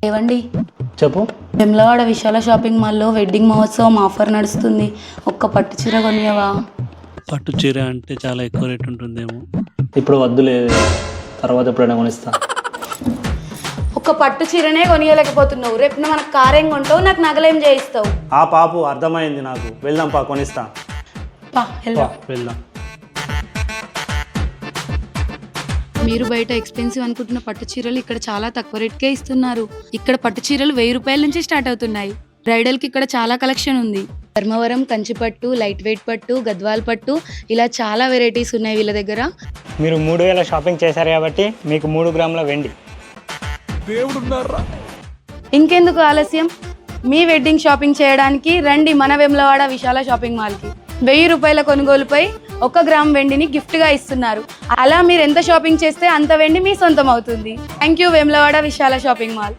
ఏవండి చెప్పు. వెమ్లవాడ విశాల షాపింగ్ మాల్లో వెడ్డింగ్ మహోత్సవం ఆఫర్ నడుస్తుంది. ఒక్క పట్టు చీర కొనియవా? పట్టు చీర అంటే చాలా ఎక్కువ రేట్ ఉంటుందేమో. ఇప్పుడు వద్దులే, తర్వాత ఎప్పుడైనా కొనిస్తా. ఒక్క పట్టు చీరనే కొనియలేకపోతున్నావు. రేపు మనకు కారేం కొంటావు, నాకు నగలేం చేయిస్తావు? ఆ పాపు అర్థమైంది నాకు. వెళ్దాం పా, కొనిస్తా. వెళ్దాం. వెళ్దాం. మీరు బయట ఎక్స్పెన్సివ్ అనుకుంటున్న పట్టు చీరలు ఇక్కడ చాలా తక్కువ రేట్కే ఇస్తున్నారు. ఇక్కడ పట్టు చీరలు 1000 రూపాయల నుంచి స్టార్ట్ అవుతున్నాయి. బ్రైడల్ కి ఇక్కడ చాలా కలెక్షన్ ఉంది. ధర్మవరం కంచి పట్టు, లైట్ వెయిట్ పట్టు, గద్వాల్ పట్టు, ఇలా చాలా వెరైటీస్ ఉన్నాయి వీళ్ళ దగ్గర. మీరు 3000 షాపింగ్ చేశారు కాబట్టి మీకు 3 గ్రాముల వెండి. ఇంకెందుకు ఆలస్యం? మీ వెడ్డింగ్ షాపింగ్ చేయడానికి రండి మన వెమ్లవాడ విశాల షాపింగ్ మాల్కి. 1000 రూపాయల కొనుగోలుపై 1 గ్రామ్ వెండిని గిఫ్ట్ గా ఇస్తున్నారు. అలా మీరు ఎంత షాపింగ్ చేస్తే అంత వెండి మీ సొంతం అవుతుంది. Thank you Vemulawada Vishala shopping mall.